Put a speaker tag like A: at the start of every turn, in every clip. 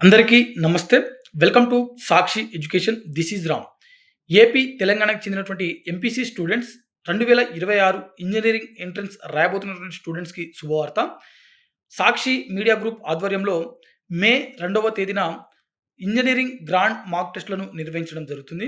A: అందరికీ నమస్తే. Welcome to Sakshi education. This is Ram. AP, తెలంగాణకు చెందినటువంటి ఎంపీసీ స్టూడెంట్స్ 2026 ఇంజినీరింగ్ ఎంట్రన్స్ రాయబోతున్నటువంటి స్టూడెంట్స్‌కి శుభవార్త. సాక్షి మీడియా గ్రూప్ ఆధ్వర్యంలో మే 2వ తేదీన ఇంజినీరింగ్ గ్రాండ్ మాక్ టెస్ట్‌లను నిర్వహించడం జరుగుతుంది.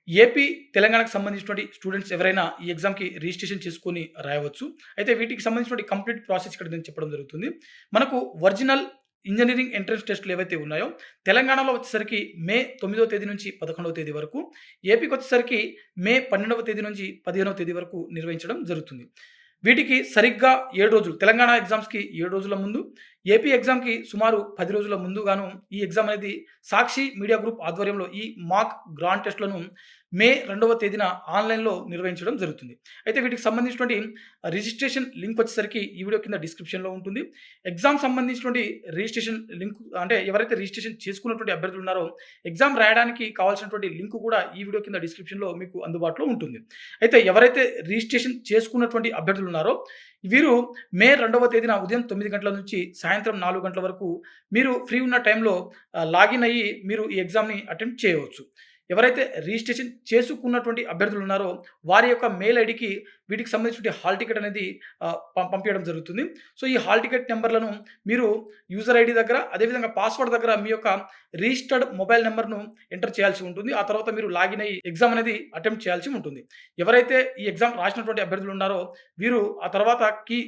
A: ఏపీ, తెలంగాణకు సంబంధించినటువంటి స్టూడెంట్స్ ఎవరైనా ఈ ఎగ్జామ్‌కి రిజిస్ట్రేషన్ చేసుకొని రాయవచ్చు. అయితే వీటికి సంబంధించినటువంటి కంప్లీట్ ప్రాసెస్ ఇక్కడ నేను చెప్పడం జరుగుతుంది. మనకు ఒరిజినల్ ఇంజినీరింగ్ ఎంట్రన్స్ టెస్ట్‌లు ఏవైతే ఉన్నాయో, తెలంగాణలో వచ్చేసరికి మే 9వ తేదీ నుంచి 11వ తేదీ వరకు, ఏపీకొచ్చేసరికి మే 12వ తేదీ నుంచి 15వ తేదీ వరకు నిర్వహించడం జరుగుతుంది. వీటికి సరిగ్గా 7 రోజులు, తెలంగాణ ఎగ్జామ్స్‌కి 7 రోజుల ముందు, ఏపీ ఎగ్జామ్‌కి సుమారు 10 రోజుల ముందుగాను ఈ ఎగ్జామ్ అనేది సాక్షి మీడియా గ్రూప్ ఆధ్వర్యంలో ఈ మాక్ గ్రాండ్ టెస్ట్‌లను మే 2వ తేదీన ఆన్‌లైన్‌లో నిర్వహించడం జరుగుతుంది. అయితే వీటికి సంబంధించినటువంటి రిజిస్ట్రేషన్ లింక్ వచ్చేసరికి ఈ వీడియో కింద డిస్క్రిప్షన్‌లో ఉంటుంది. ఎగ్జామ్ సంబంధించినటువంటి రిజిస్ట్రేషన్ లింక్ అంటే ఎవరైతే రిజిస్ట్రేషన్ చేసుకున్నటువంటి అభ్యర్థులు ఉన్నారో, ఎగ్జామ్ రాయడానికి కావాల్సినటువంటి లింక్ కూడా ఈ వీడియో కింద డిస్క్రిప్షన్‌లో మీకు అందుబాటులో ఉంటుంది. అయితే ఎవరైతే రిజిస్ట్రేషన్ చేసుకున్నటువంటి అభ్యర్థులు ఉన్నారో, వీరు మే 2వ తేదీన ఉదయం 9 గంటల నుంచి సాయంత్రం 4 గంటల వరకు మీరు ఫ్రీ ఉన్న టైంలో లాగిన్ అయ్యి మీరు ఈ ఎగ్జామ్‌ని అటెంప్ట్ చేయవచ్చు. ఎవరైతే రిజిస్ట్రేషన్ చేసుకున్నటువంటి అభ్యర్థులు ఉన్నారో, వారి యొక్క మెయిల్ ఐడీకి వీటికి సంబంధించిన హాల్ టికెట్ అనేది పంపియడం జరుగుతుంది. సో, ఈ హాల్ టికెట్ నంబర్‌లను మీరు యూజర్ ఐడీ దగ్గర, అదేవిధంగా పాస్వర్డ్ దగ్గర మీ యొక్క రిజిస్టర్డ్ మొబైల్ నంబర్‌ను ఎంటర్ చేయాల్సి ఉంటుంది. ఆ తర్వాత మీరు లాగిన్ అయ్యి ఎగ్జామ్ అనేది అటెంప్ట్ చేయాల్సి ఉంటుంది. ఎవరైతే ఈ ఎగ్జామ్ రాసినటువంటి అభ్యర్థులు ఉన్నారో, వీరు ఆ తర్వాత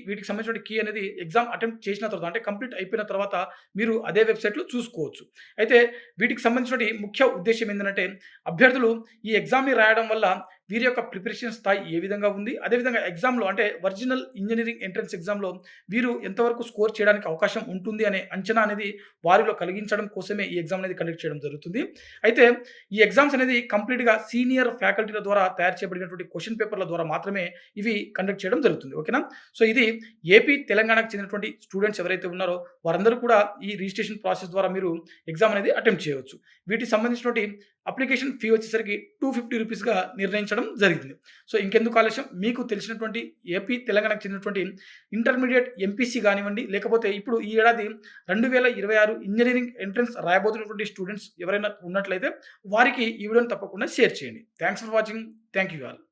A: వీటికి సంబంధించిన కీ అనేది ఎగ్జామ్ అటెంప్ట్ చేసిన తర్వాత, అంటే కంప్లీట్ అయిపోయిన తర్వాత మీరు అదే వెబ్‌సైట్‌లో చూసుకోవచ్చు. అయితే వీటికి సంబంధించినటి ముఖ్య ఉద్దేశ్యం ఏందనంటే, అభ్యర్థులు ఈ ఎగ్జామ్‌ని రాయడం వల్ల వీరి యొక్క ప్రిపరేషన్ స్థాయి ఏ విధంగా ఉంది, అదేవిధంగా ఎగ్జామ్‌లో అంటే ఒరిజినల్ ఇంజినీరింగ్ ఎంట్రన్స్ ఎగ్జామ్‌లో వీరు ఎంతవరకు స్కోర్ చేయడానికి అవకాశం ఉంటుంది అనే అంచనా అనేది వారిలో కలిగించడం కోసమే ఈ ఎగ్జామ్ అనేది కండక్ట్ చేయడం జరుగుతుంది. అయితే ఈ ఎగ్జామ్స్ అనేది కంప్లీట్‌గా సీనియర్ ఫ్యాకల్టీల ద్వారా తయారు చేయబడినటువంటి క్వెషన్ పేపర్‌ల ద్వారా మాత్రమే ఇవి కండక్ట్ చేయడం జరుగుతుంది. ఓకేనా? సో, ఇది ఏపీ, తెలంగాణకు చెందినటువంటి స్టూడెంట్స్ ఎవరైతే ఉన్నారో వారందరూ కూడా ఈ రిజిస్ట్రేషన్ ప్రాసెస్ ద్వారా మీరు ఎగ్జామ్ అనేది అటెంప్ట్ చేయవచ్చు. వీటికి సంబంధించినటువంటి అప్లికేషన్ ఫీ వచ్చేసరికి రూ. 250గా నిర్ణయించడం జరిగింది. సో, ఇంకెందుకు ఆలస్యం, మీకు తెలిసినటువంటి ఏపీ, తెలంగాణకు చెందినటువంటి ఇంటర్మీడియేట్ ఎంపీసీ గానివ్వండి, లేకపోతే ఇప్పుడు ఈ ఏడాది 2026 ఇంజినీరింగ్ ఎంట్రన్స్ రాయబోతున్నటువంటి స్టూడెంట్స్ ఎవరైనా ఉన్నట్లయితే వారికి ఈ వీడియోని తప్పకుండా షేర్ చేయండి. Thanks for watching. Thank you all.